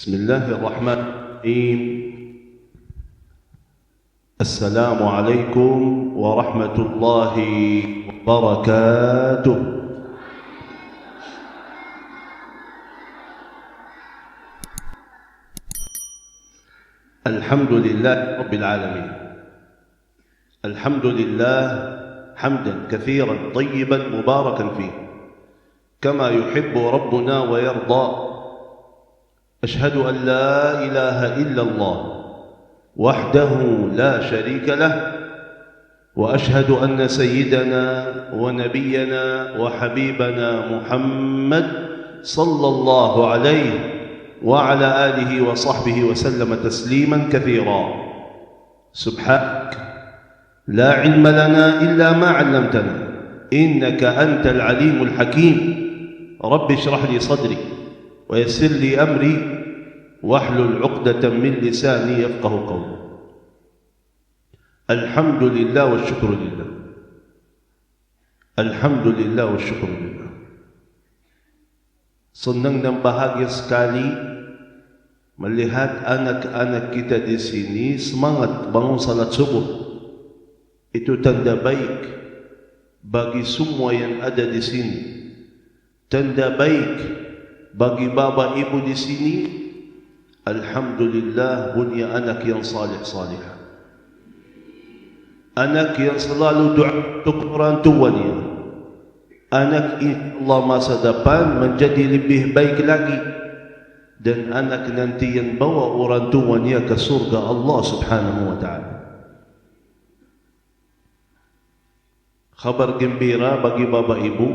بسم الله الرحمن الرحيم. السلام عليكم ورحمة الله وبركاته. الحمد لله رب العالمين، الحمد لله حمدا كثيرا طيبا مباركا فيه كما يحب ربنا ويرضى. أشهد أن لا إله إلا الله وحده لا شريك له، وأشهد أن سيدنا ونبينا وحبيبنا محمد صلى الله عليه وعلى آله وصحبه وسلم تسليما كثيرا. سبحانك لا علم لنا إلا ما علمتنا إنك أنت العليم الحكيم. رب اشرح لي صدري ويسر لي أمري واحلل عقدة من لساني يفقه قولي. الحمد لله والشكر لله، الحمد لله والشكر lillah. Senang dan bahagia sekali melihat anak-anak kita di sini semangat bangun salat subuh. Itu tanda baik bagi semua yang ada di sini. Tanda baik bagi bapa ibu di sini. Alhamdulillah, punya anak yang salih-salih, anak yang selalu doa untuk orang tuanya. Anak insyaAllah masa depan menjadi lebih baik lagi, dan anak nanti yang bawa orang tuanya ke surga Allah subhanahu wa ta'ala. Khabar gembira bagi bapa ibu,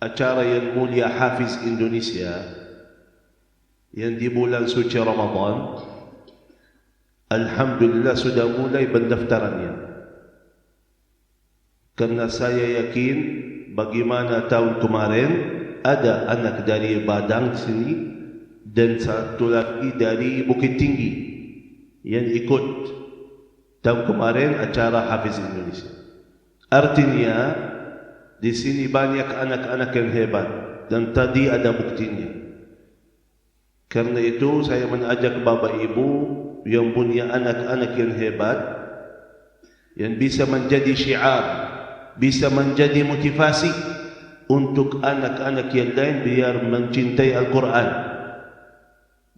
acara yang mulia Hafiz Indonesia yang di bulan suci Ramadan, alhamdulillah sudah mulai pendaftarannya. Karena saya yakin bagaimana tahun kemarin ada anak dari Padang sini dan satu lagi dari Bukit Tinggi yang ikut tahun kemarin acara Hafiz Indonesia. Artinya di sini banyak anak-anak yang hebat dan tadi ada buktinya. Karena itu saya mengajak bapak ibu yang punya anak-anak yang hebat, yang bisa menjadi syiar, bisa menjadi motivasi untuk anak-anak yang lain biar mencintai Al-Quran,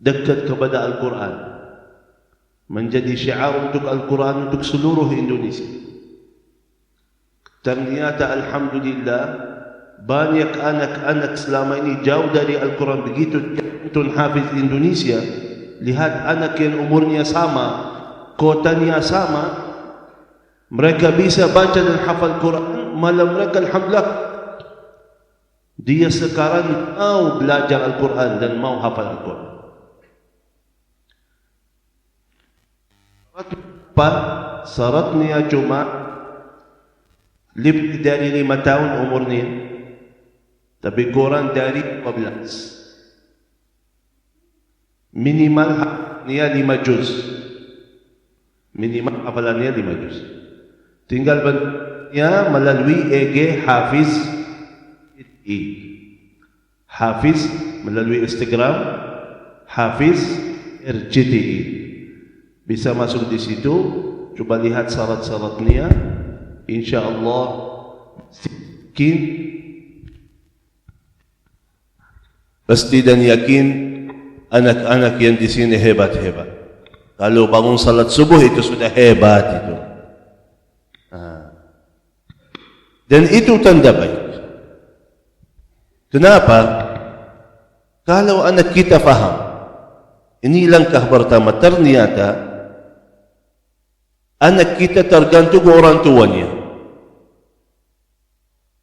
dekat kepada Al-Quran, menjadi syiar untuk Al-Quran untuk seluruh Indonesia. Ternyata alhamdulillah banyak anak-anak selama ini jauh dari Al-Quran. Begitu Tun Hafiz Indonesia, lihat anak yang umurnya sama, kotanya sama, mereka bisa baca dan hafal Quran, malah mereka alhamdulillah dia sekarang mau belajar Al-Quran dan mau hafal Al-Quran. Syaratnya cuma lebih dari 5 tahun umurnya, tapi kurang dari 15. Minimal hafalannya 5 juz. Minimal hafalannya 5 juz. Tinggal bentuknya melalui EG Hafiz Hafiz melalui Instagram Hafiz RCTI. Bisa masuk di situ, coba lihat syarat-syaratnya. InsyaAllah yakin, pasti dan yakin anak-anak yang di sini hebat-hebat. Kalau bangun salat subuh itu sudah hebat itu. Dan itu tanda baik. Kenapa? Kalau anak kita faham, ini langkah pertama. Ternyata anak kita tergantung orang tuanya.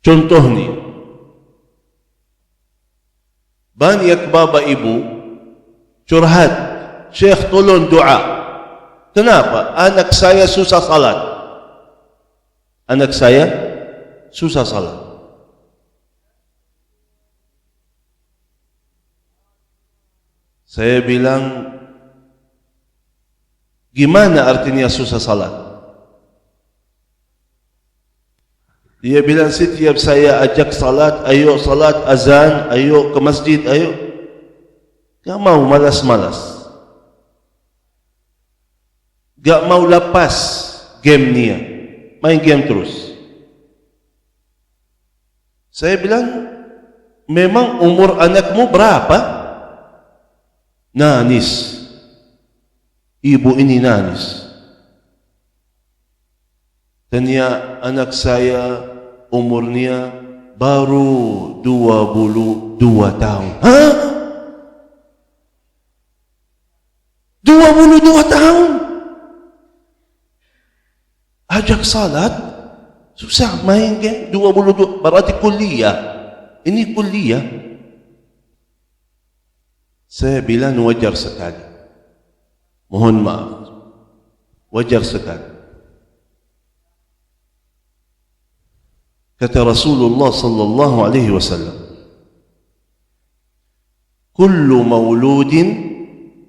Contohnya, banyak bapa ibu curhat, Syekh tolong doa. Kenapa? Anak saya susah salat. Anak saya susah salat. Saya bilang, gimana artinya susah salat? Dia bilang, setiap saya ajak salat, ayo salat azan, ayo ke masjid, ayo. Gak mau, malas-malas. Gak mau lepas game niya. Main game terus. Saya bilang, memang umur anakmu berapa? Nangis. Ibu ini nangis. Tanya anak saya umurnya baru 22 tahun. Hah? 22 tahun? Ajak salat? Susah main game 22, berarti kuliah. Ini kuliah. Saya bilang wajar sekali. Mohon maaf. Wajar sekali. Kata Rasulullah sallallahu alaihi wasallam, kullu mauludin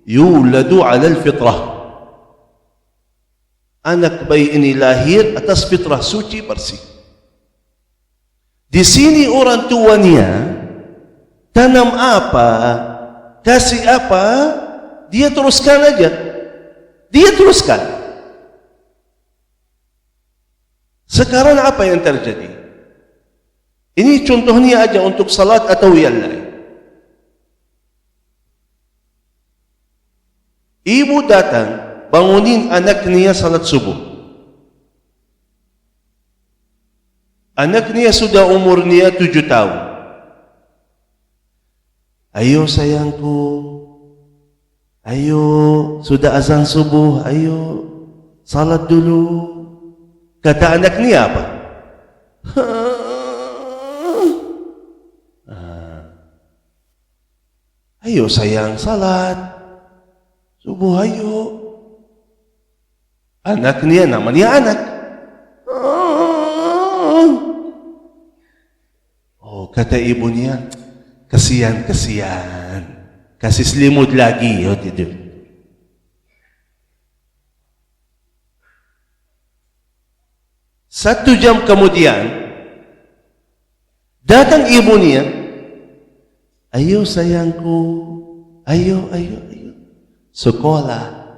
yuladu ala al-fitrah. Anak bayi ini lahir atas fitrah suci bersih. Di sini orang tuanya tanam apa, kasih apa, dia teruskan aja. Dia teruskan. Sekarang apa yang terjadi? Ini contohnya aja untuk salat atau yang lain. Ibu datang, bangunin anaknya salat subuh. Anaknya sudah umurnya 7 tahun. Ayo sayangku, ayo sudah azan subuh, ayo salat dulu. Kata anaknya apa? Ayo sayang salat subuh, ayo. Anaknya namanya anak. Oh, kata ibunya, kesian. Kasih selimut lagi, oh tidur. Satu jam kemudian datang ibunya. Ayo sayangku, ayo. Sekolah.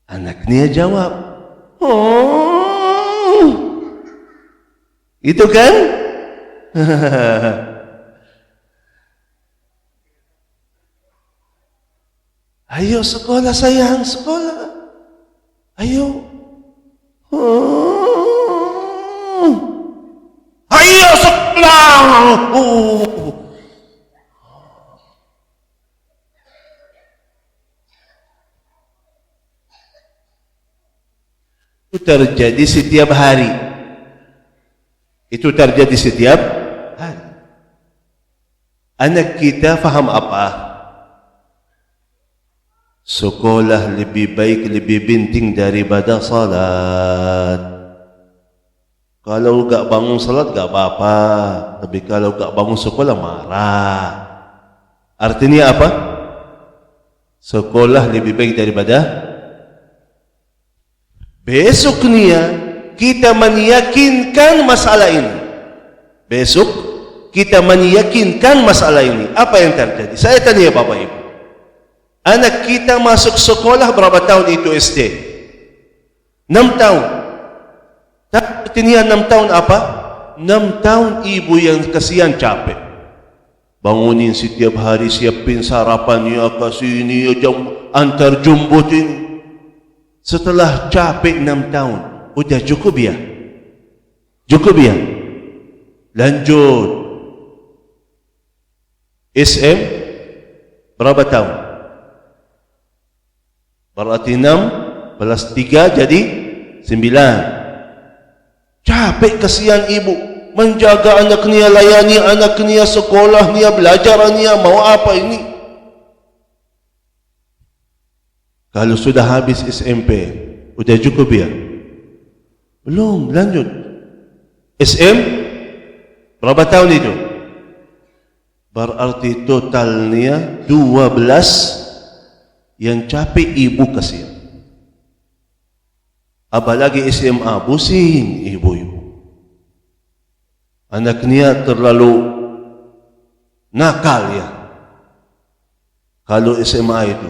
Anaknya jawab, oh, itu kan? Ayo sekolah sayang, sekolah. Ayo. Ayo sekolah. Itu terjadi setiap hari. Itu terjadi setiap hari. Anak kita faham apa? Sekolah lebih baik, lebih penting daripada salat. Kalau gak bangun salat gak apa-apa, tapi kalau gak bangun sekolah marah. Artinya apa? Sekolah lebih baik daripada. Besoknya kita meyakinkan masalah ini. Besok kita meyakinkan masalah ini. Apa yang terjadi? Saya tanya Bapak Ibu. Anak kita masuk sekolah berapa tahun itu SD? 6 tahun. Artinya 6 tahun apa? 6 tahun ibu yang kasihan capek. Bangunin setiap hari, siapin sarapannya, kasih ini, antar jemput ini. Setelah capek 6 tahun, udah cukup ya? Cukup ya? Lanjut. SM berapa tahun? Berarti 6 plus 3 jadi 9. Capek kasihan ibu menjaga anaknya, layani anaknya, sekolahnya, belajarannya, mau apa ini? Kalau sudah habis SMP, udah cukup ya? Belum, lanjut. SM berapa tahun itu? Berarti totalnya 12 yang capek ibu kasihan. Apalagi SMA, pusing ibu-ibu. Anaknya terlalu nakal ya. kalau SMA itu.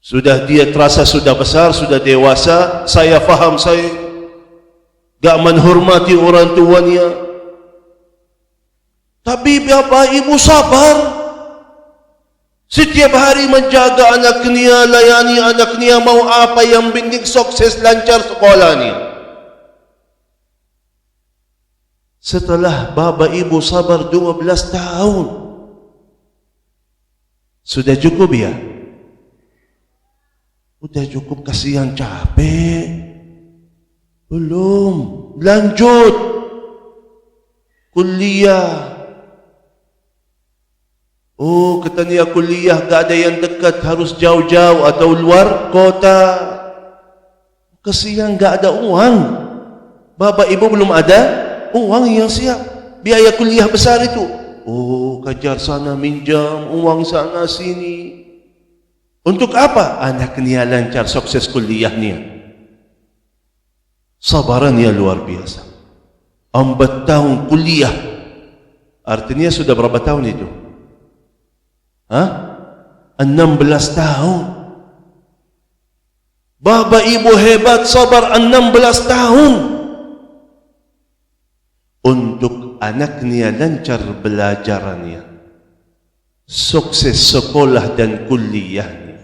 Sudah dia terasa sudah besar, sudah dewasa, saya faham saya gak menghormati orang tuanya. Tapi bapak ibu sabar. Setiap hari menjaga anaknya, layani anaknya, mau apa yang penting sukses lancar sekolahnya. Setelah bapa ibu sabar 12 tahun, sudah cukup ya? Sudah cukup, kasihan capek. Belum, lanjut kuliah. Oh, katanya kuliah gak ada yang dekat, harus jauh-jauh atau luar kota. Kasihan gak ada uang. Bapak ibu belum ada uang yang siap. Biaya kuliah besar itu. Oh, kejar sana minjam, uang sana sini. Untuk apa? Anaknya lancar, sukses kuliahnya. Sabarannya luar biasa. 4 tahun kuliah. Artinya sudah berapa tahun itu? 16 tahun. Bapak ibu hebat, sabar 16 tahun. Untuk anaknya lancar belajarannya, sukses sekolah dan kuliahnya.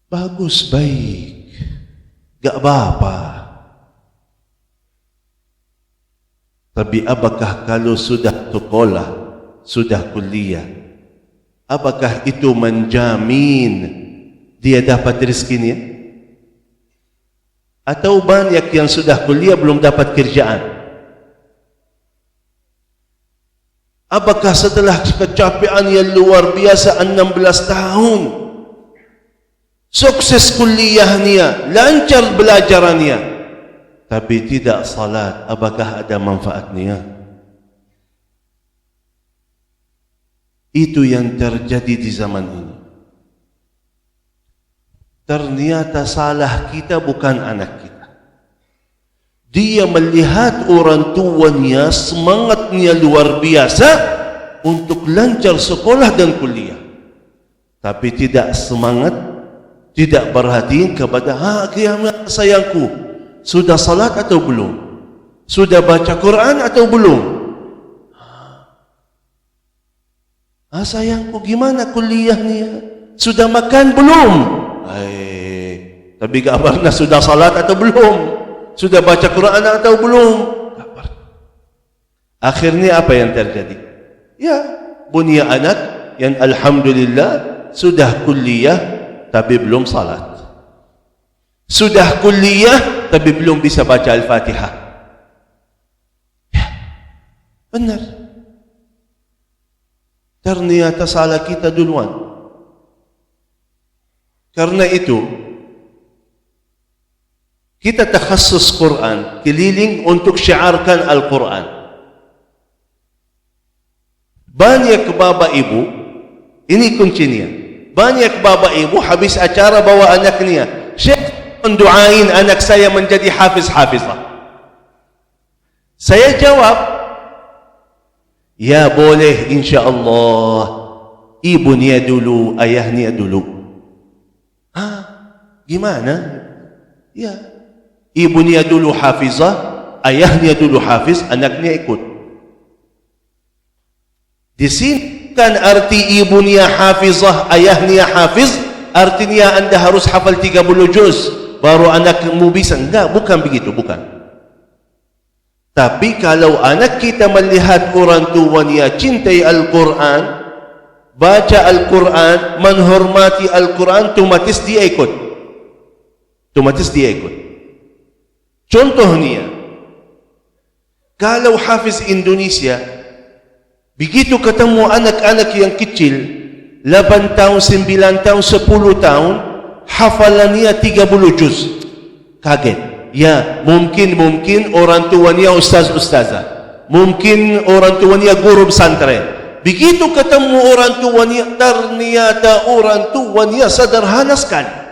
Bagus, baik, gak apa-apa. Tapi apakah kalau sudah sekolah, sudah kuliah, apakah itu menjamin dia dapat rezekinya? Atau banyak yang sudah kuliah belum dapat kerjaan? Apakah setelah kecapean yang luar biasa 16 tahun, sukses kuliahnya, lancar belajarannya, tapi tidak salat, apakah ada manfaatnya? Itu yang terjadi di zaman ini. Ternyata salah kita bukan anak kita. Dia melihat orang tuanya semangatnya luar biasa untuk lancar sekolah dan kuliah, tapi tidak semangat, tidak perhatian kepada kiamat sayangku. Sudah salat atau belum? Sudah baca Quran atau belum? Sayangku, gimana kuliahnya? Sudah makan belum? Tapi gak pernah sudah salat atau belum? Sudah baca Quran atau belum? Gak pernah. Akhirnya apa yang terjadi? Ya, punya anak yang alhamdulillah sudah kuliah tapi belum salat. Sudah kuliah tapi belum bisa baca Al-Fatihah. Ya, benar. Ternyata salah kita duluan. Karena itu, kita takhasus Quran, keliling untuk syiarkan Al-Quran. Banyak bapak ibu, ini kuncinya, banyak bapak ibu habis acara bawa anaknya, Syekh, mendoain anak saya menjadi hafiz-hafizah. Saya jawab, ya boleh insyaAllah, ibunya dulu, ayahnya dulu. Gimana? Ya, ibunya dulu hafizah, ayahnya dulu hafiz, anaknya ikut. Di sini kan arti ibunya hafizah, ayahnya hafiz, artinya anda harus hafal 30 juz baru anakmu bisa. Enggak, bukan begitu, bukan. Tapi kalau anak kita melihat orang tuanya cintai Al-Quran, baca Al-Quran, menghormati Al-Quran, otomatis dia ikut. Otomatis dia ikut. Contohnya, kalau hafiz Indonesia, begitu ketemu anak-anak yang kecil, 8 tahun, 9 tahun, 10 tahun, hafalannya 30 juz. Kaget. Ya, mungkin orang tuanya ustaz-ustazah. Mungkin orang tuanya guru pesantren. Begitu ketemu orang tuanya, ternyata orang tuanya sederhana sekali.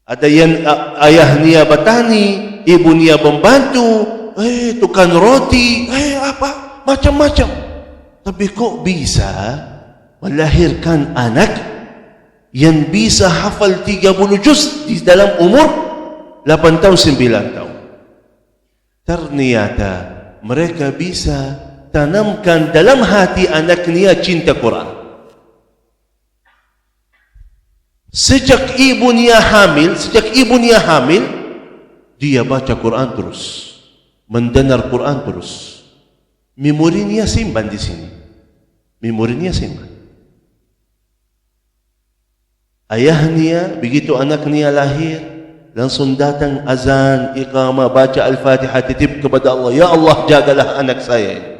Ada yang ayahnya petani, ibunya pembantu, tukang roti, apa, macam-macam. Tapi kok bisa melahirkan anak yang bisa hafal 30 juz di dalam umur 8 tahun, 9 tahun. Ternyata mereka bisa tanamkan dalam hati anaknya cinta Quran. Sejak ibunya hamil, dia baca Quran terus, mendengar Quran terus. Memorinya simpan di sini. Memorinya simpan. Ayahnya begitu anaknya lahir, langsung datang azan, iqamah, baca Al-Fatihah, titip kepada Allah, ya Allah jagalah anak saya.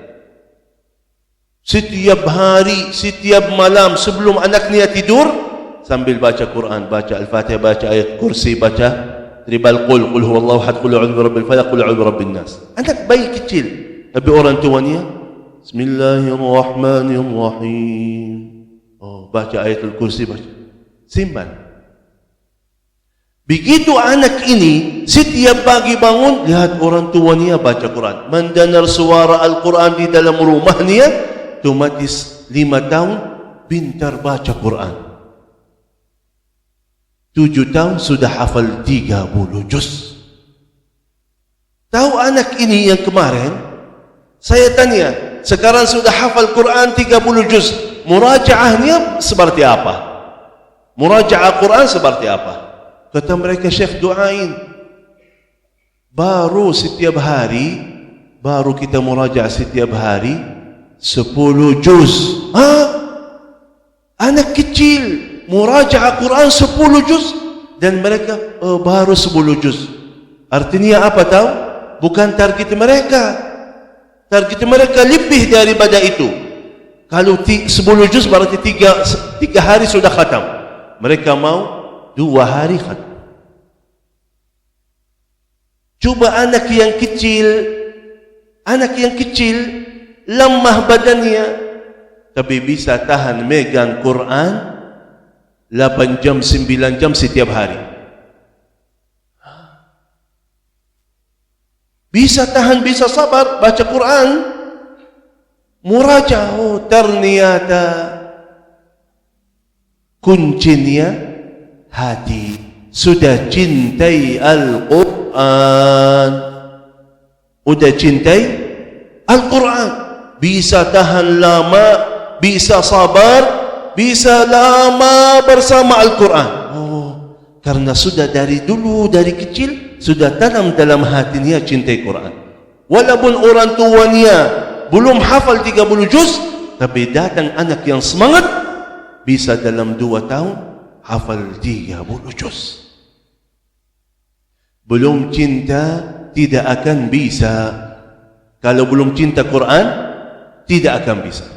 Setiap hari, setiap malam sebelum anaknya tidur, sambil baca Quran, baca Al-Fatihah, baca ayat kursi, baca tribal qul huwallahu ahad, qul a'udzu birabbil falaq, qul a'udzu birabbin nas. Anak bayi kecil, tapi orang tuanya Bismillahirrahmanirrahim. Baca ayatul kursi, baca. Simpan. Begitu anak ini setiap pagi bangun, lihat orang tuanya baca Quran, mendengar suara Al-Quran di dalam rumahnya, otomatis 5 tahun pintar baca Quran. 7 tahun sudah hafal 30 juz. Tahu anak ini yang kemarin, saya tanya, sekarang sudah hafal Quran 30 juz, murajaahnya seperti apa? Murajaah Quran seperti apa? Kata mereka, Syekh doain. Baru setiap hari, baru kita murajaah setiap hari 10 juz. Anak kecil murajaah Quran 10 juz, dan mereka baru 10 juz. Artinya apa tahu? Bukan target mereka. Target mereka lebih daripada itu. Kalau 10 juz berarti 3 hari sudah khatam. Mereka mau 2 hari khatam. Coba anak yang kecil, lemah badannya, tapi bisa tahan megang Quran 8 jam, 9 jam setiap hari. Bisa tahan, bisa sabar, baca Quran, murajaah. Ternyata kuncinya hati. Sudah cintai Al-Quran, sudah cintai Al-Quran, bisa tahan lama, bisa sabar, bisa lama bersama Al-Quran. Karena sudah dari dulu, dari kecil, sudah tanam dalam hatinya cintai Quran. Walaupun orang tuanya belum hafal 30 juz, tapi datang anak yang semangat, bisa dalam 2 tahun hafal 30 juz. Belum cinta tidak akan bisa. Kalau belum cinta Quran, tidak akan bisa.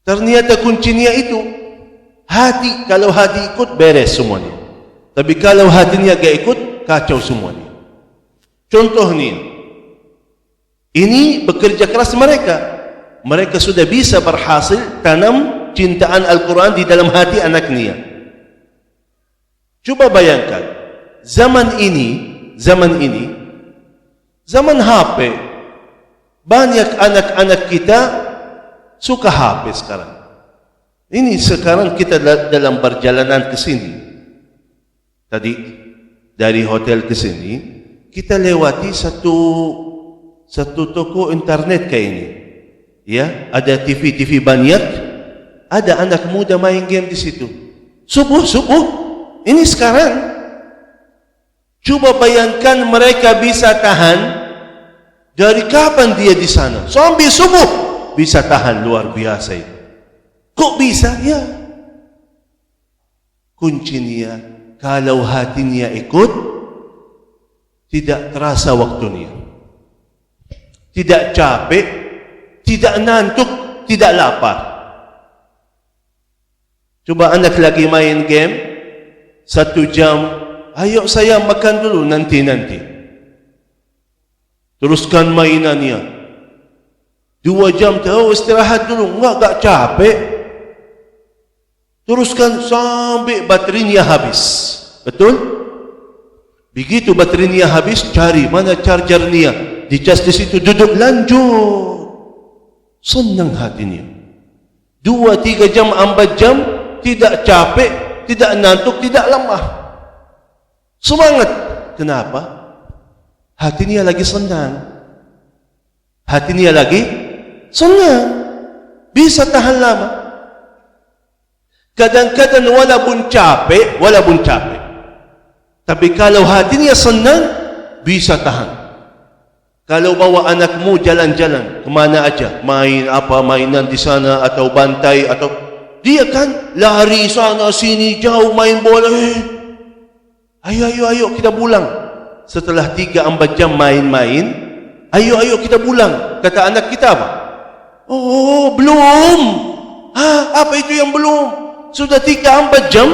Ternyata kuncinya itu hati. Kalau hati ikut, beres semuanya. Tapi kalau hatinya gak ikut, kacau semuanya. Contohnya, ini bekerja keras mereka. Mereka sudah bisa berhasil tanam cintaan Al-Quran di dalam hati anaknya. Coba bayangkan, zaman HP, banyak anak-anak kita suka HP sekarang. Ini sekarang kita dalam perjalanan ke sini. Tadi dari hotel ke sini, kita lewati satu toko internet kayak ini. Ya, ada TV banyak, ada anak muda main game di situ. Subuh. Ini sekarang. Coba bayangkan mereka bisa tahan dari kapan dia di sana sampai subuh, bisa tahan, luar biasa itu. Kok bisa? Ya, kuncinya kalau hatinya ikut, tidak terasa waktunya, tidak capek, tidak ngantuk, tidak lapar. Coba anak lagi main game 1 jam, ayo saya makan dulu, nanti. Teruskan mainannya. 2 jam, tahu istirahat dulu, enggak capek. Teruskan sampai baterainya habis. Betul? Begitu baterainya habis, cari mana chargernya, dicas di situ, duduk lanjut. Senang hatinya. 2-3 jam, 4 jam, tidak capek, tidak ngantuk, tidak lemah. Semangat. Kenapa? Hatinya lagi senang. Hatinya lagi senang. Bisa tahan lama. Kadang-kadang walaupun capek, tapi kalau hatinya senang, bisa tahan. Kalau bawa anakmu jalan-jalan, kemana aja, main apa, mainan di sana, atau bantai, atau dia kan lari sana sini, jauh main bola. Ayo kita pulang. Setelah 3-4 jam main-main, ayo kita pulang. Kata anak kita apa? Oh, belum. Apa itu yang belum? Sudah 3-4 jam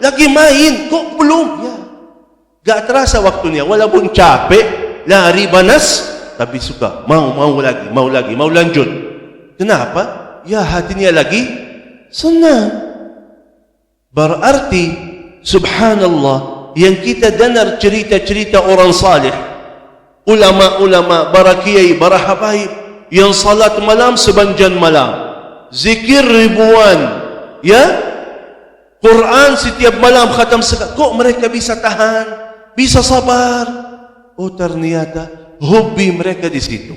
lagi main, kok belum? Ya, gak terasa waktunya. Walaupun capek, lari banas, tapi suka mau lagi, mau lanjut. Kenapa? Ya, hatinya lagi senang. Berarti subhanallah, yang kita dengar cerita-cerita orang salih, ulama-ulama, para kiai, para habaib yang salat malam sepanjang malam, zikir ribuan, ya, Quran setiap malam khatam sekali. Kok mereka bisa tahan, bisa sabar? Oh, ternyata hobi mereka di situ,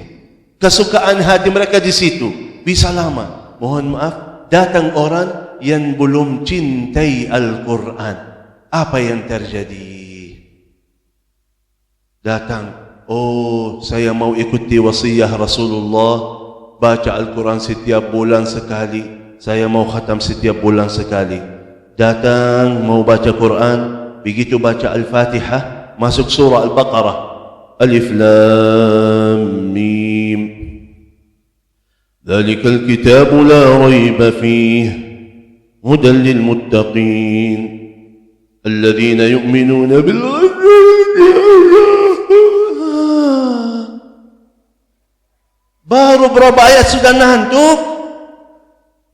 kesukaan hati mereka di situ. Bisa lama. Mohon maaf, datang orang yang belum cintai Al-Quran. Apa yang terjadi? Datang, oh, saya mau ikuti wasiyah Rasulullah, baca Al-Quran setiap bulan sekali. Saya mau khatam setiap bulan sekali. Datang mau baca Quran, begitu baca Al-Fatihah, masuk surah Al-Baqarah, Alif Lam Mim, Dzalikal kitabu la raiba fihi hudan lil muttaqin alladzina yu'minuna bil ghaibi. Baru berapa ayat sudah ngantuk.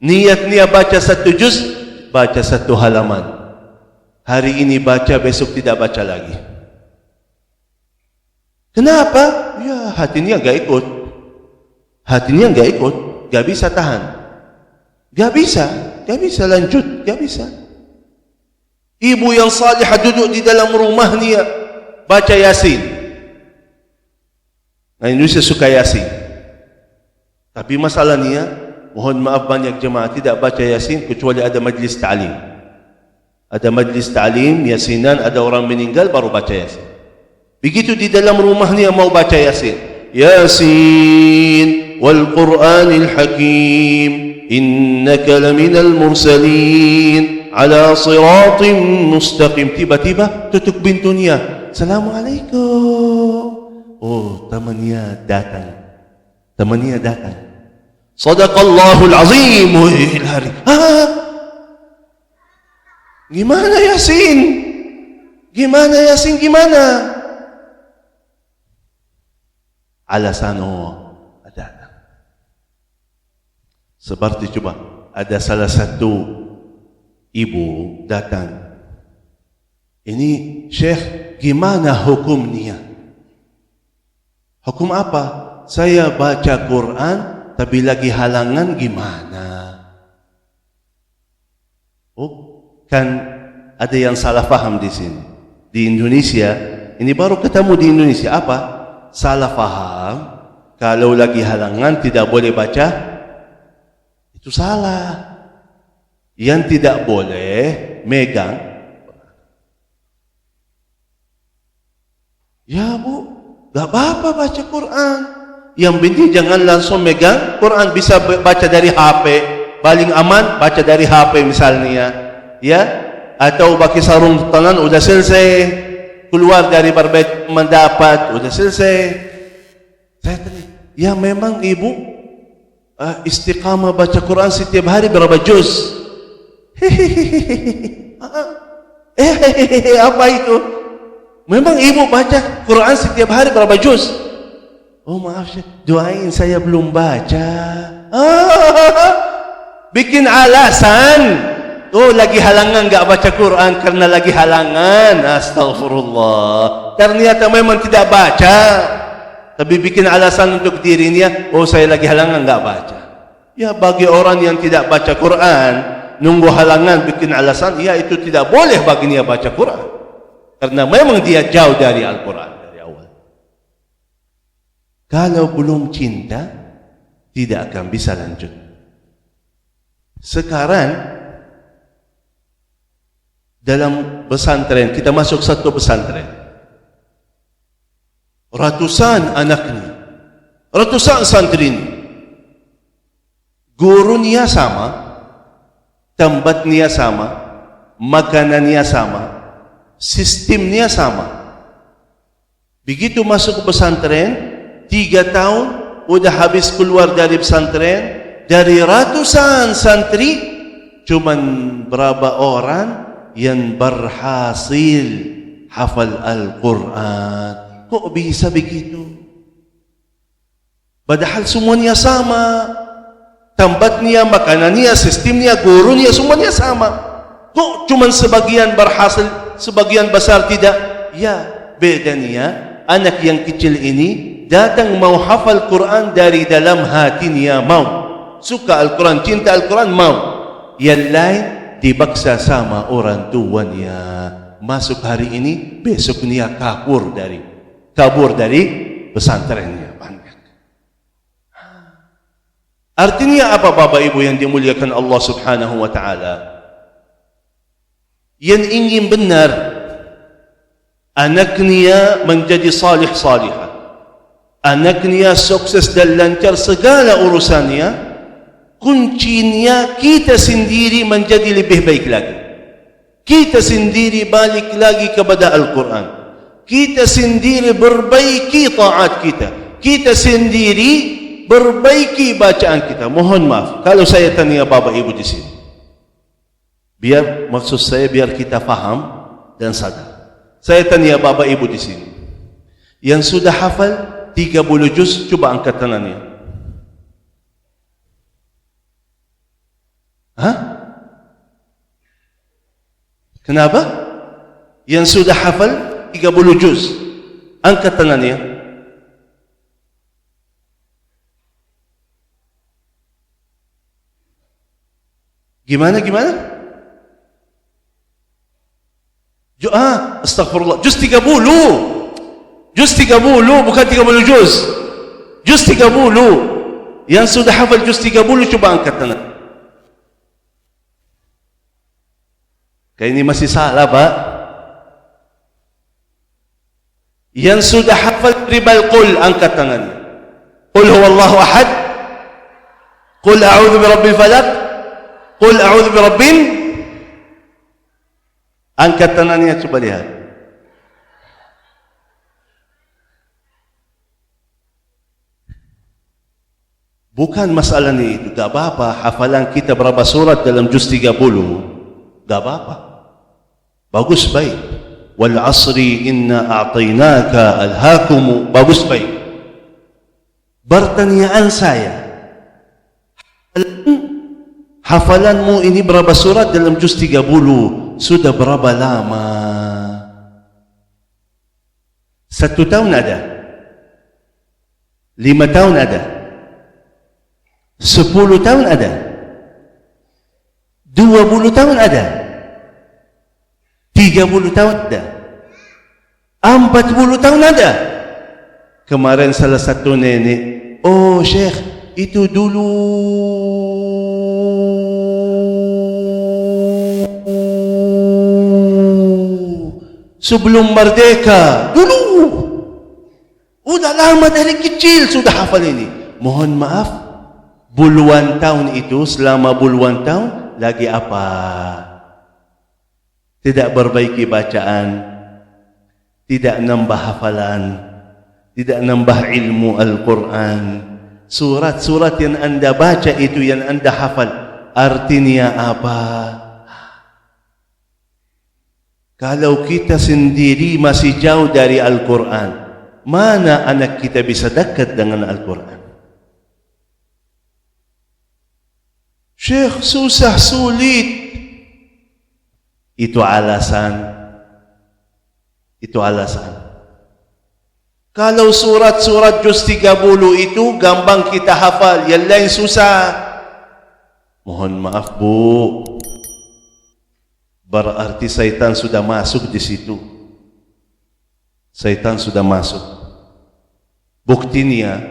Niat baca 1 juz, baca 1 halaman. Hari ini baca, besok tidak baca lagi. Kenapa? Ya, hatinya gak ikut. Hatinya gak ikut, gak bisa tahan. Gak bisa lanjut, gak bisa. Ibu yang salihah duduk di dalam rumahnya, baca Yasin. Nah, Indonesia suka Yasin. Tapi masalahnya, mohon maaf, banyak jemaah tidak baca Yasin kecuali ada majlis ta'lim. Ada majlis ta'lim, Yasinan, ada orang meninggal baru baca Yasin. Begitu di dalam rumahnya mau baca Yasin. Yasin wal Qur'anil Hakim, innaka laminal mursalin ala siratim mustaqim. Tiba-tiba tutup pintunya. Assalamualaikum. Oh, temannya datang. Sadaqallahul azim. Lari. Gimana Yasin? Gimana? Alasano ada. Seperti coba, ada salah satu ibu datang. Ini Syekh, gimana hukumnya? Hukum apa? Saya baca Quran tapi lagi halangan, gimana? Oh, kan ada yang salah paham di sini. Di Indonesia, ini baru ketemu di Indonesia. Apa? Salah paham. Kalau lagi halangan tidak boleh baca. Itu salah. Yang tidak boleh megang. Ya Bu, gak apa-apa baca Quran. Yang penting jangan langsung megang Quran. Bisa baca dari HP, paling aman baca dari HP misalnya, ya, atau pakai sarung tangan, udah selesai. Keluar dari berbait mendapat, udah selesai. Saya tanya, ya memang ibu istiqamah baca Quran setiap hari berapa juz? Apa itu? Memang ibu baca Quran setiap hari berapa juz? Oh maaf, doain saya belum baca. Bikin alasan. Oh lagi halangan, gak baca Quran karena lagi halangan. Astagfirullah. Ternyata memang tidak baca. Tapi bikin alasan untuk dirinya, oh saya lagi halangan enggak baca. Ya bagi orang yang tidak baca Quran, nunggu halangan bikin alasan, ya itu tidak boleh bagi dia baca Quran. Karena memang dia jauh dari Al-Quran dari awal. Kalau belum cinta, tidak akan bisa lanjut. Sekarang dalam pesantren, kita masuk satu pesantren, ratusan anaknya, ratusan santri, gurunya sama, tempatnya sama, makanannya sama, sistemnya sama. Begitu masuk ke pesantren, 3 tahun udah habis keluar dari pesantren. Dari ratusan santri, cuman berapa orang yang berhasil hafal Al-Quran. Kok bisa begitu? Padahal semuanya sama, tempatnya, makanannya, sistemnya, gurunya, semuanya sama. Kok cuma sebagian berhasil, sebagian besar tidak? Ya, bedanya anak yang kecil ini datang mau hafal Quran dari dalam hatinya, mau suka Al-Quran, cinta Al-Quran, mau. Yang lain dibaksa sama orang tuanya. Masuk hari ini, besok dia kabur dari pesantrennya. Banyak. Artinya apa Bapak Ibu yang dimuliakan Allah Subhanahu wa ta'ala? Yang ingin benar anaknya menjadi salih-salihah, anaknya sukses dan lancar segala urusannya, kuncinya kita sendiri menjadi lebih baik lagi. Kita sendiri balik lagi kepada Al-Quran. Kita sendiri perbaiki taat kita. Kita sendiri perbaiki bacaan kita. Mohon maaf kalau saya tanya Bapak Ibu di sini. Maksud saya biar kita faham dan sadar. Saya tanya Bapak Ibu di sini. Yang sudah hafal 30 juz, coba angkat tangannya. Hah? Kenapa? Yang sudah hafal 30 juz, angkat tangannya. Gimana? Astagfirullah. Juz 30. Juz 30, bukan 30 juz. Juz 30. Yang sudah hafal juz 30, coba angkat tangan. Kayak ini masih salah, Pak. Yang sudah hafal ribal qul, angkat tangannya. Qul huwallahu ahad. Qul a'udzu birabbil falaq. Qul a'udzu birabbin. Angkat tangannya, coba lihat. Bukan masalah ni itu, tak apa-apa. Hafalan kita berapa surat dalam juz 30. Tak apa-apa. Bagus, baik. Wal asri inna a'tainaka alhaakum. Bagus, baik. Pertanyaan saya, hafalanmu ini berapa surat dalam juz 30? Sudah berapa lama? 1 tahun ada? 5 tahun ada? 10 tahun ada? 20 tahun ada? 30 tahun ada? 40 tahun ada? Kemarin salah satu nenek, oh Syekh, itu dulu sebelum merdeka, dulu udah lama, dari kecil sudah hafal ini. Mohon maaf, puluhan tahun itu, selama puluhan tahun lagi apa? Tidak perbaiki bacaan, tidak nambah hafalan, tidak nambah ilmu Al-Quran. Surat-surat yang anda baca itu, yang anda hafal, artinya apa? Kalau kita sendiri masih jauh dari Al-Quran, mana anak kita bisa dekat dengan Al-Quran? Syekh, susah, sulit. Itu alasan. Itu alasan. Kalau surat-surat juz 30 itu gampang kita hafal, yang lain susah. Mohon maaf Bu, berarti syaitan sudah masuk di situ. Syaitan sudah masuk. Buktinya,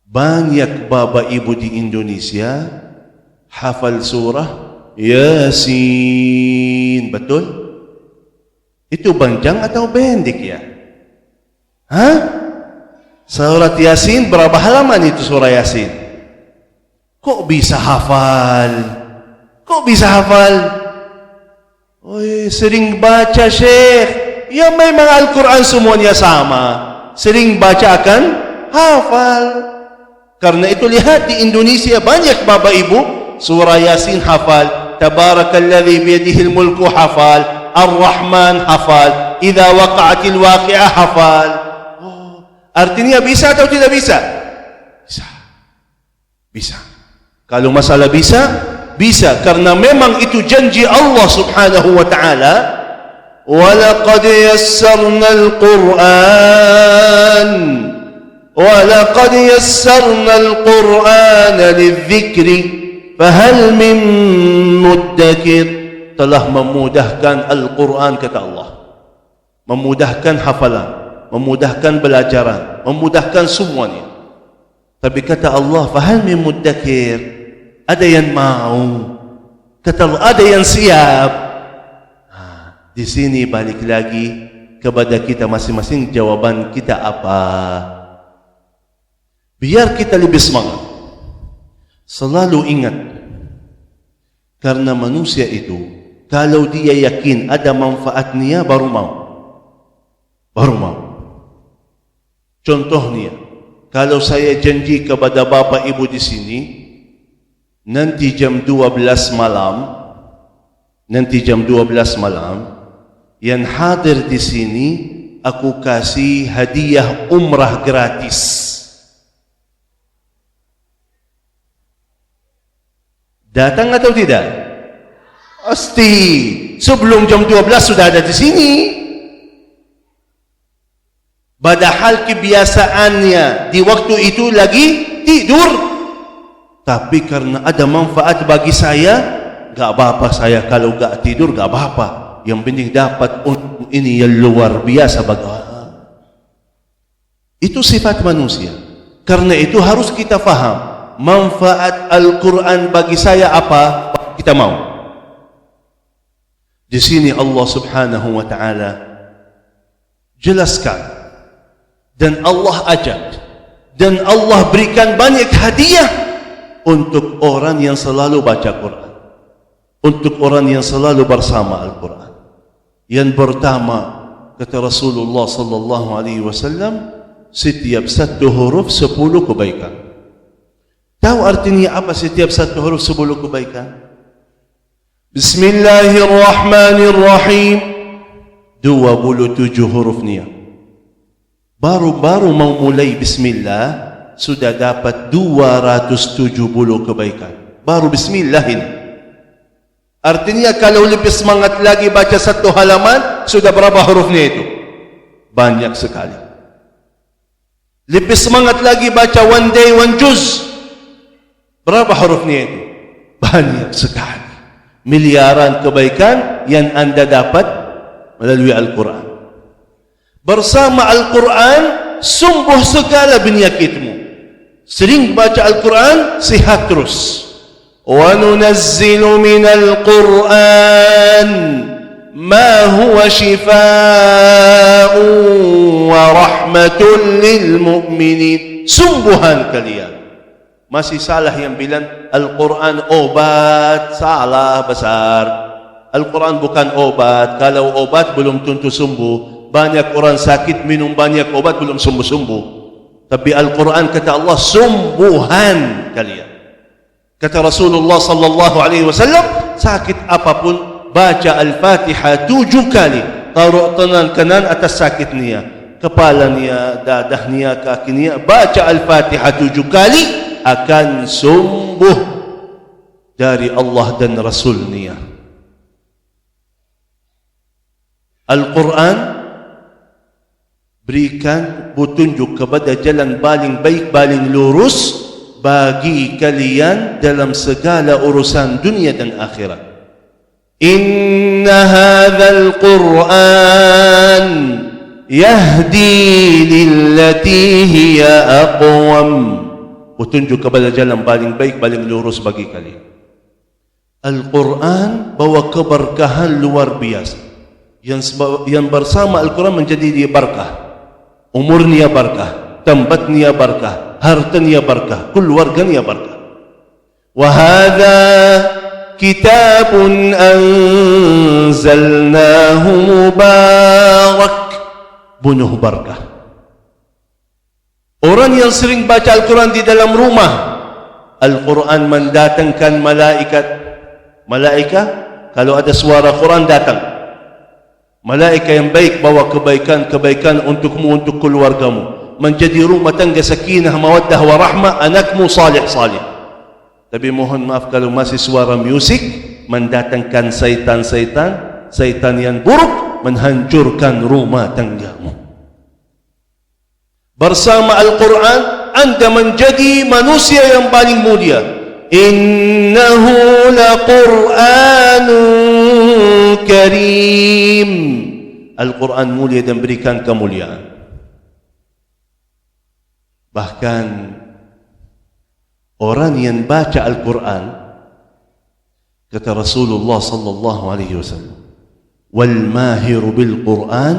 banyak bapa ibu di Indonesia hafal surah Yasin. Betul? Itu panjang atau pendek ya? Hah? Surat Yasin berapa halaman itu surah Yasin? Kok bisa hafal? Sering baca Syekh. Ya memang Al-Quran semuanya sama. Sering baca akan hafal. Karena itu lihat di Indonesia banyak bapak ibu surah Yasin hafal. Tabarakalladzi biyadihil mulku hafal. Ar-Rahman hafal. Idza waqa'atil waqi'ah hafal. Artinya bisa atau tidak bisa? Bisa. Kalau masalah bisa karena memang itu janji Allah Subhanahu wa taala. وَلَقَدْ يَسَّرْنَا الْقُرْآنَ لِلذِّكْرِ فَهَلْ مِن مُدَّكِرٍ. Telah memudahkan Al-Quran, kata Allah, memudahkan hafalan, memudahkan belajaran, memudahkan semuanya. Tapi kata Allah, فَهَلْ مِن مُدَّكِرٍ, ada yang mau, kata Allah, ada yang siap. Di sini balik lagi kepada kita masing-masing, jawaban kita apa? Biar kita lebih semangat. Selalu ingat, karena manusia itu kalau dia yakin ada manfaatnya baru mau. Contohnya, kalau saya janji kepada bapak ibu di sini, nanti jam 12 malam, yang hadir di sini aku kasih hadiah umrah gratis. Datang atau tidak? Pasti. Sebelum jam 12 sudah ada di sini. Padahal kebiasaannya di waktu itu lagi tidur. Tapi karena ada manfaat bagi saya, gak apa-apa saya kalau gak tidur, gak apa-apa. Yang penting dapat ini yang luar biasa bagi itu sifat manusia. Karena itu harus kita faham manfaat Al-Quran bagi saya apa, kita mau. Di sini Allah Subhanahu wa taala jelaskan, dan Allah ajak, dan Allah berikan banyak hadiah untuk orang yang selalu baca Quran, untuk orang yang selalu bersama Al-Quran. Yang pertama, kata Rasulullah sallallahu alaihi wasallam, setiap satu huruf 10 kebaikan. Tahu artinya apa setiap satu huruf 10 kebaikan? Bismillahirrahmanirrahim, 27 hurufnya. Baru mau mulai bismillah sudah dapat 270 kebaikan. Baru bismillah ini. Artinya kalau lebih semangat lagi baca satu halaman, sudah berapa hurufnya itu? Banyak sekali. Lebih semangat lagi baca one day one juz, berapa hurufnya itu? Banyak sekali. Miliaran kebaikan yang anda dapat melalui Al-Quran. Bersama Al-Quran sembuh segala penyakitmu. Sering baca Al-Quran, sihat terus. وَنُنَزِّلُ مِنَ الْقُرْآنِ مَا هُوَ شِفَاءٌ وَرَحْمَةٌ لِلْمُؤْمِنِينَ. Sumbuhan kalian. Masih salah yang bilang Al-Quran obat, salah besar. Al-Quran bukan obat. Kalau obat belum tentu sembuh. Banyak orang sakit minum banyak obat belum sembuh-sembuh. Tapi Al-Quran kata Allah sumbuhan kalian. Kata Rasulullah sallallahu alaihi wasallam, sakit apapun baca Al-Fatihah 7 kali. Taruh tangan kanan atas sakitnya, kepalanya, dadahnya, kakinya, baca Al-Fatihah 7 kali akan sembuh dari Allah dan Rasulnya. Al-Quran berikan petunjuk kepada jalan paling baik, paling lurus bagi kalian dalam segala urusan dunia dan akhirat. Inna hadzal Qur'an yahdi lillati hiya aqwam. Petunjuk kepada jalan paling baik, paling lurus bagi kalian. Al-Quran bawa keberkahan luar biasa. Yang bersama Al-Quran menjadi dia berkah. Umurnya berkah, tempatnya berkah, hartanya berkah, keluarganya berkah. Wa hadza kitabun anzalnahu mubarak, penuh berkah. Orang yang sering baca Al-Quran di dalam rumah, Al-Quran mendatangkan malaikat. Malaikat, kalau ada suara Quran datang. Malaikat yang baik bawa kebaikan-kebaikan untukmu, untuk keluargamu. Menjadi rumah tangga sakinah, mawaddah, warahmah, anakmu salih-salih. Tapi mohon maaf kalau masih suara musik, mendatangkan syaitan yang buruk, menghancurkan rumah tanggamu. Bersama Al-Quran, anda menjadi manusia yang paling mulia. Innahu laqur'anun karim. Al-Quran mulia dan berikan kemuliaan. Bahkan orang yang baca Al-Quran, kata Rasulullah sallallahu alaihi wasallam, wal mahiru bil Quran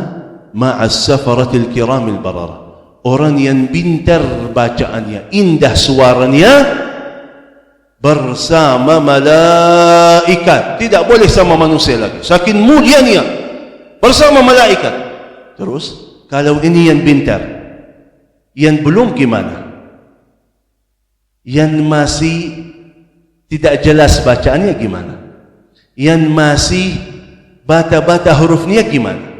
ma'as safaratil kiramil barara. Orang yang pintar bacaannya, indah suaranya, bersama malaikat. Tidak boleh sama manusia lagi, saking mulianya, bersama malaikat. Terus kalau ini yang pintar, yang belum gimana? Yang masih tidak jelas bacaannya gimana? Yang masih bata-bata hurufnya gimana?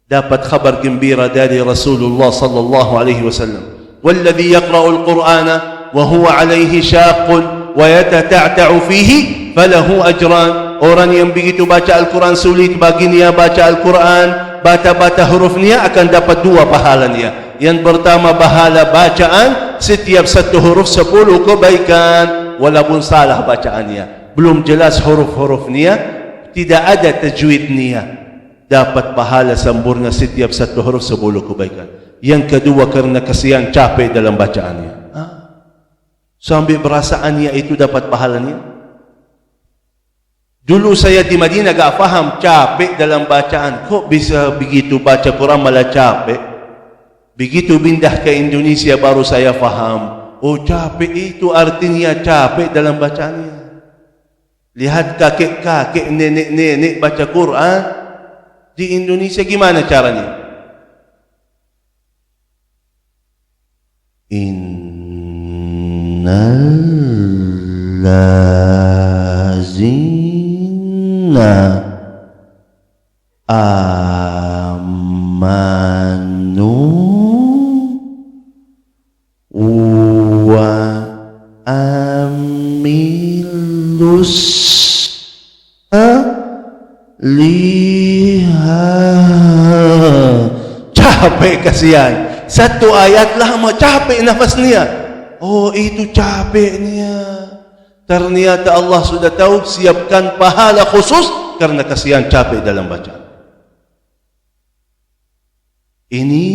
Dapat kabar gembira dari Rasulullah sallallahu alaihi wasallam, walladhi yaqra'u al-Qur'ana wa huwa alaihi syaqqun wa yatata'ta'u fihi falahu ajran. Orang yang begitu baca Al-Quran sulit baginya baca Al-Quran, bata-bata hurufnya, akan dapat 2 pahalanya. Yang pertama pahala bacaan, setiap satu huruf 10 kebaikan, walaupun salah bacaannya, belum jelas huruf-hurufnya, tidak ada tajwidnya, dapat pahala sempurna setiap satu huruf 10 kebaikan. Yang kedua karena kasihan capek dalam bacaannya, sampai perasaannya itu dapat pahalanya. Dulu saya di Madinah gak faham, capek dalam bacaan. Kok bisa begitu baca Quran malah capek? Begitu pindah ke Indonesia baru saya faham. Oh, capek itu artinya capek dalam bacaannya. Lihat kakek-kakek, nenek-nenek baca Quran di Indonesia gimana caranya? Innal lazina amanu wa amilus capek kasihan. Satu ayat lama capek nafasnya. Oh, itu capeknya. Ternyata Allah sudah tahu, siapkan pahala khusus karena kasihan capek dalam bacaan. Ini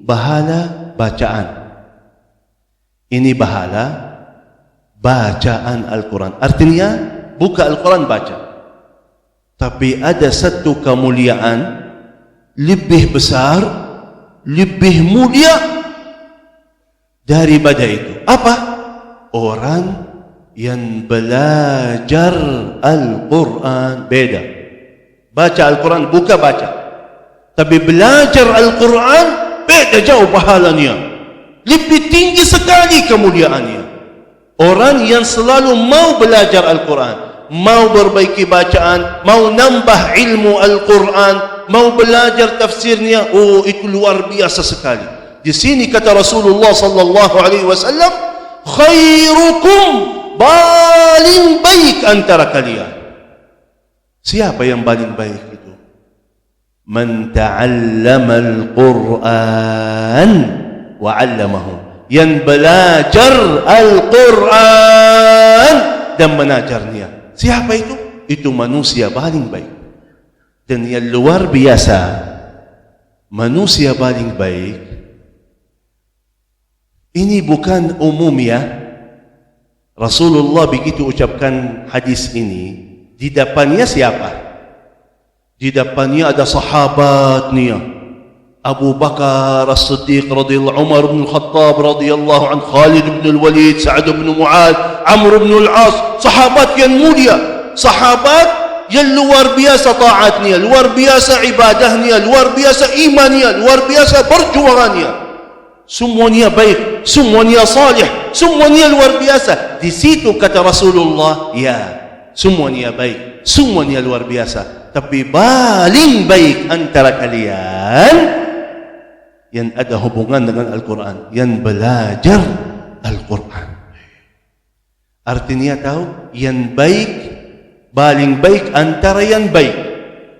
pahala bacaan. Ini pahala bacaan Al-Quran. Artinya buka Al-Quran baca. Tapi ada satu kemuliaan lebih besar, lebih mulia daripada itu. Apa? Orang yang belajar Al-Quran. Beda. Baca Al-Quran, buka baca. Tapi belajar Al-Quran beda jauh pahalanya. Lebih tinggi sekali kemuliaannya. Orang yang selalu mau belajar Al-Quran, mau perbaiki bacaan, mau nambah ilmu Al-Quran, mau belajar tafsirnya, oh itu luar biasa sekali. Di sini kata Rasulullah sallallahu alaihi wasallam, khairukum, paling baik antara kalian. Siapa yang paling baik itu? Man ta'allama al-Quran wa 'allamahu. Yang belajar Al-Quran dan mengajarnya. Siapa itu? Itu manusia paling baik. Dan yang luar biasa, manusia paling baik ini bukan umum ya. Rasulullah begitu ucapkan hadis ini, di depannya siapa? Di depannya ada sahabatnya. Abu Bakar As-Siddiq radhiyallahu, Umar bin Khattab radhiyallahu an, Khalid bin Walid, Sa'ad bin Mu'adz, Amr bin Al-As, sahabat yang mulia, sahabat yang luar biasa taatnya, luar biasa ibadahnya, luar biasa imannya, luar biasa perjuangannya. Semuanya baik, semuanya salih, semuanya luar biasa. Di situ kata Rasulullah, ya, semuanya baik, semuanya luar biasa. Tapi paling baik antara kalian yang ada hubungan dengan Al-Quran, yang belajar Al-Quran. Artinya tahu, yang baik, paling baik antara yang baik,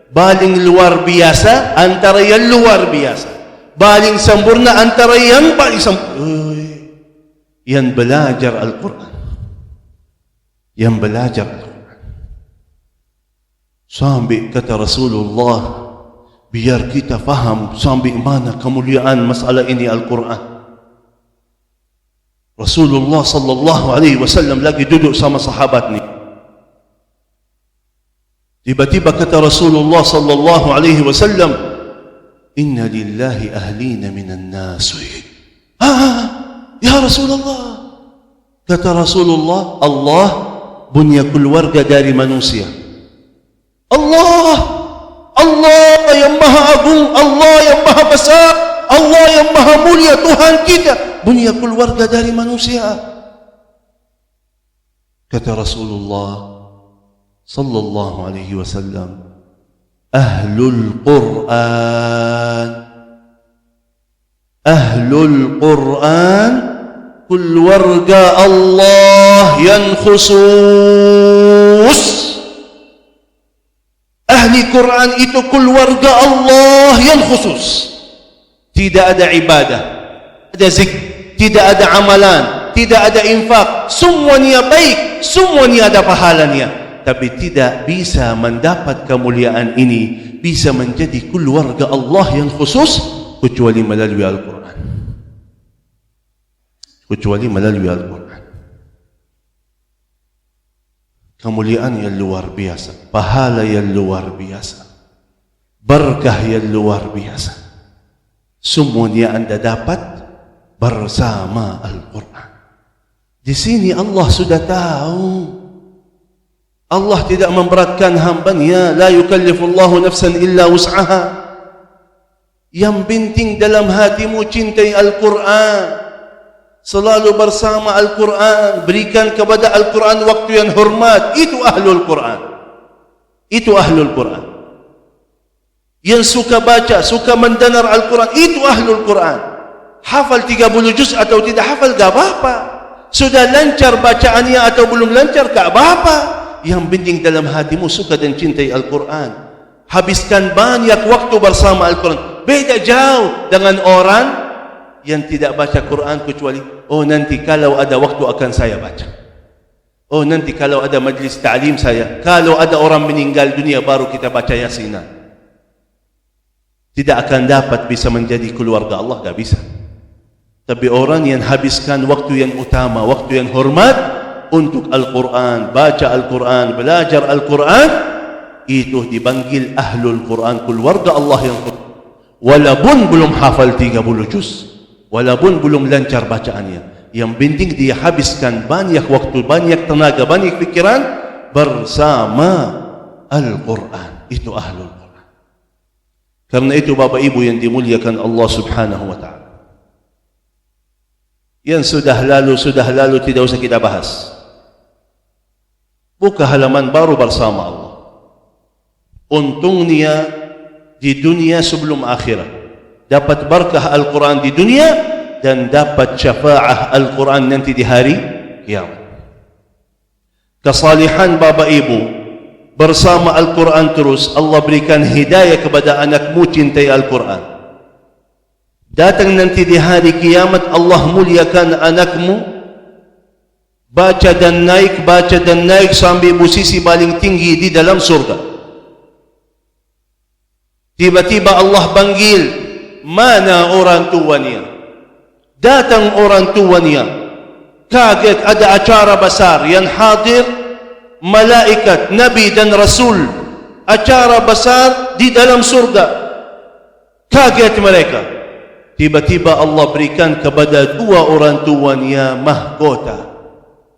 paling luar biasa antara yang luar biasa, paling sempurna antara yang paling sempurna. Yang belajar Al-Quran, yang belajar Al-Quran. Sampai kata Rasulullah, biar kita faham sampai mana kemuliaan masalah ini Al-Quran. Rasulullah sallallahu alaihi wasallam lagi duduk sama sahabat ni. Tiba-tiba kata Rasulullah sallallahu alaihi wasallam, "Inna lillahi ahlina minan nas." Ya Rasulullah. Kata Rasulullah, Allah punya keluarga dari manusia. Allah yang maha agung, Allah yang maha besar, Allah yang maha mulia, Tuhan kita punya keluarga dari manusia. Kata Rasulullah sallallahu alaihi wasallam, Ahlul Quran, Ahlul Quran, keluarga Allah yang khusus. Ahli Quran itu keluarga Allah yang khusus. Tidak ada ibadah, ada zikir, tidak ada amalan, tidak ada infak, semuanya baik, semuanya ada pahalanya. Tapi tidak bisa mendapat kemuliaan ini, bisa menjadi keluarga Allah yang khusus, kecuali melalui Al-Quran. Kecuali melalui Al-Quran. Kemuliaan yang luar biasa, pahala yang luar biasa, berkah yang luar biasa, semuanya anda dapat bersama Al-Quran. Di sini Allah sudah tahu. Allah tidak memberatkan hambanya. La yukallifullahu nafsan illa wus'aha. Yang penting dalam hatimu cintai Al-Quran, selalu bersama Al-Quran, berikan kepada Al-Quran waktu yang hormat. Itu Ahlul Quran. Itu Ahlul Quran. Yang suka baca, suka mendengar Al-Quran, itu Ahlul Quran. Hafal 30 juz atau tidak hafal, tak apa-apa. Sudah lancar bacaannya atau belum lancar, tak apa-apa. Yang penting dalam hatimu suka dan cintai Al-Quran. Habiskan banyak waktu bersama Al-Quran. Beda jauh dengan orang yang tidak baca Quran kecuali, oh nanti kalau ada waktu akan saya baca. Oh nanti kalau ada majlis ta'lim saya. Kalau ada orang meninggal dunia baru kita baca Yasinan. Tidak akan dapat bisa menjadi keluarga Allah, tak bisa. Tapi orang yang habiskan waktu yang utama, waktu yang hormat untuk Al-Quran, baca Al-Quran, belajar Al-Quran, itu dipanggil Ahlul Quran, keluarga Allah yang walaupun belum hafal 30 juz, walaupun belum lancar bacaannya, yang penting dia habiskan banyak waktu, banyak tenaga, banyak pikiran bersama Al-Quran. Itu Ahlul Quran. Karena itu Bapak Ibu yang dimuliakan Allah Subhanahu wa ta'ala, yang sudah lalu tidak usah kita bahas. Buka halaman baru bersama Allah. Untungnya di dunia sebelum akhirat, dapat berkah Al-Quran di dunia dan dapat syafaah Al-Quran nanti di hari kiamat. Kesalihan Bapak Ibu bersama Al-Quran terus, Allah berikan hidayah kepada anakmu cintai Al-Quran. Datang nanti di hari kiamat, Allah muliakan anakmu, baca dan naik sampai posisi paling tinggi di dalam surga. Tiba-tiba Allah panggil, mana orang tuanya? Datang orang tuanya, kaget ada acara besar yang hadir malaikat, nabi dan rasul. Acara besar di dalam surga. Kaget mereka. Tiba-tiba Allah berikan kepada dua orang tuanya mahkota.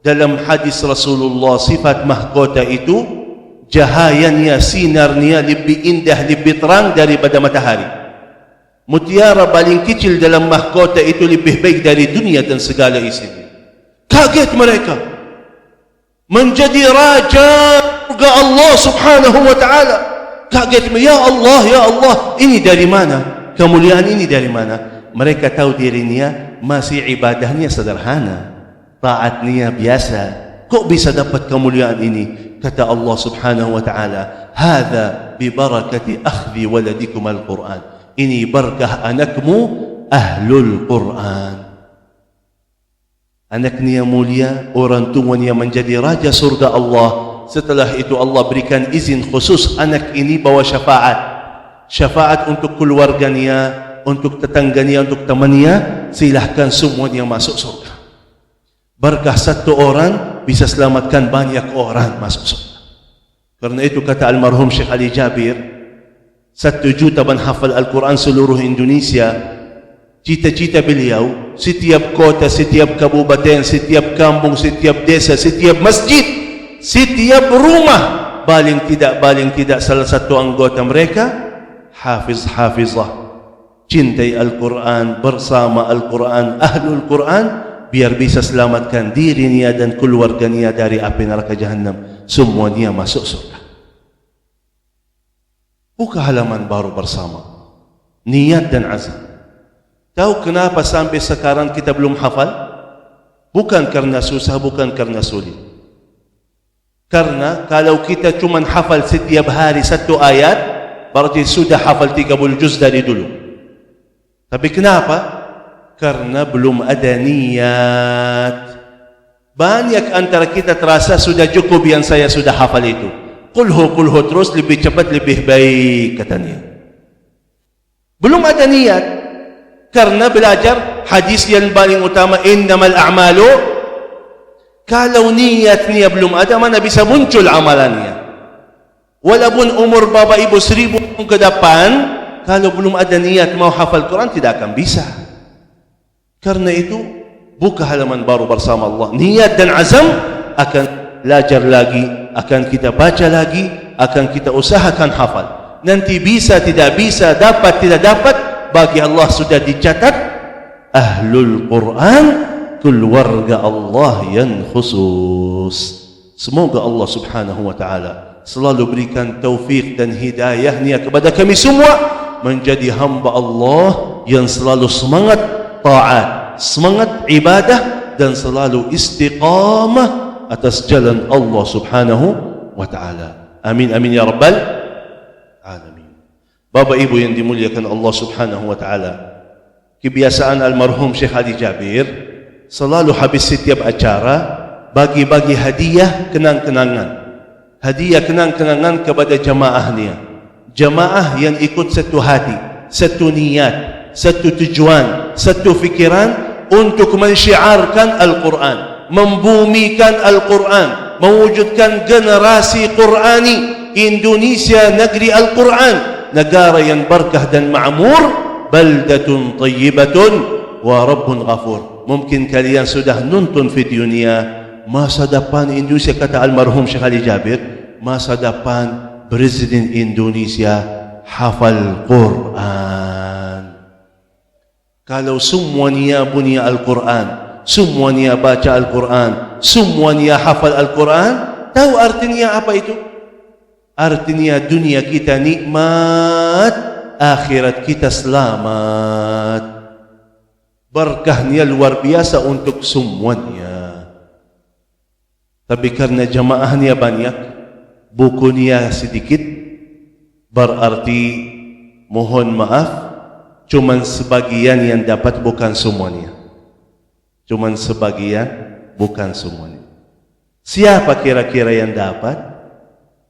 Dalam hadis Rasulullah, sifat mahkota itu cahayanya, sinarnya lebih indah, lebih terang daripada matahari. Mutiara paling kecil dalam mahkota itu lebih baik dari dunia dan segala isinya. Kaget mereka. Menjadi raja surga Allah subhanahu wa ta'ala. Kaget, ya Allah, ini dari mana? Kemuliaan ini dari mana? Mereka tahu dirinya masih ibadahnya sederhana, taatnya biasa. Kok bisa dapat kemuliaan ini? Kata Allah subhanahu wa ta'ala, hadza bi barakati akhdhi waladikum al-Quran. Ini berkah anakmu ahlul Quran. Anaknya mulia, orang tuanya menjadi raja surga Allah. Setelah itu Allah berikan izin khusus anak ini bawa syafaat. Syafaat untuk keluarganya, untuk tetangganya, untuk temannya. Silahkan semuanya masuk surga. Berkah satu orang bisa selamatkan banyak orang masuk surga. Karena itu kata almarhum Syekh Ali Jabir, 1 juta menghafal Al-Quran seluruh Indonesia. Cita-cita beliau, setiap kota, setiap kabupaten, setiap kampung, setiap desa, setiap masjid, setiap rumah, paling tidak salah satu anggota mereka hafiz-hafizah, cintai Al-Quran, bersama Al-Quran, ahlul Quran, biar bisa selamatkan dirinya dan keluarganya dari api neraka Jahannam. Semuanya masuk surga. Buka halaman baru bersama, niat dan azam. Tahu kenapa sampai sekarang kita belum hafal? Bukan karena susah, bukan karena sulit. Karena kalau kita cuma hafal setiap hari satu ayat, berarti sudah hafal 30 juz dari dulu. Tapi kenapa? Karena belum ada niat. Banyak antara kita terasa sudah cukup yang saya sudah hafal itu. Kulhu terus, lebih cepat lebih baik katanya. Belum ada niat. Karena belajar hadis yang paling utama, innamal a'malu. Kalau niatnya belum ada, mana bisa muncul amalannya? Walaupun umur bapa ibu 1000 tahun ke depan, kalau belum ada niat mau hafal Quran, tidak akan bisa. Karena itu, buka halaman baru bersama Allah. Niat dan azam, akan belajar lagi, akan kita baca lagi, akan kita usahakan hafal. Nanti bisa, tidak bisa, dapat, tidak dapat, bagi Allah sudah dicatat ahlul Quran, keluarga Allah yang khusus. Semoga Allah subhanahu wa ta'ala selalu berikan taufik dan hidayahnya kepada kami semua menjadi hamba Allah yang selalu semangat taat, semangat ibadah, dan selalu istiqamah atas jalan Allah subhanahu wa ta'ala. Amin amin ya rabbal alamin. Bapak ibu yang dimuliakan Allah subhanahu wa ta'ala, kebiasaan almarhum Syekh Ali Jabir selalu habis setiap acara bagi-bagi hadiah kenang-kenangan. Hadiah kenang-kenangan kepada jamaahnya. Jamaah yang ikut satu hati, satu niat, satu tujuan, satu fikiran untuk mensyiarkan Al-Quran, membumikan Al-Quran, mewujudkan generasi Qurani. Indonesia negeri Al-Quran, negara yang berkah dan ma'mur, baldatun tayyibatun wa rabbun ghafur. Mungkin kalian sudah nonton videonya. Masa depan Indonesia, kata almarhum Syekh Ali Jabir, masa depan Presiden Indonesia hafal Quran. Kalau semuanya punya Al-Quran, semuanya baca Al-Quran, semuanya hafal Al-Quran, tahu artinya apa itu? Artinya dunia kita nikmat, akhirat kita selamat. Berkahnya luar biasa untuk semuanya. Tapi karena jamaahnya banyak, buku niya sedikit, berarti mohon maaf, cuman sebagian yang dapat, bukan semuanya. Cuman sebagian, bukan semuanya. Siapa kira-kira yang dapat?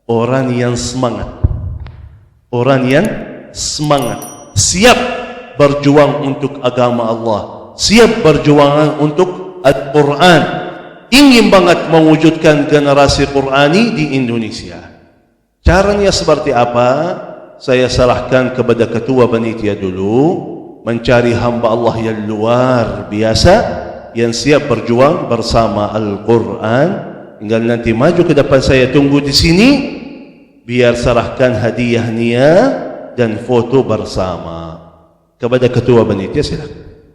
Orang yang semangat. Orang yang semangat, siap berjuang untuk agama Allah, siap berjuang untuk Al-Quran, ingin banget mewujudkan generasi Qurani di Indonesia. Caranya seperti apa? Saya serahkan kepada ketua panitia dulu, mencari hamba Allah yang luar biasa, yang siap berjuang bersama Al-Quran. Tinggal nanti maju ke depan, saya tunggu di sini, biar serahkan hadiah niat dan foto bersama. Kepada ketua panitia, silakan.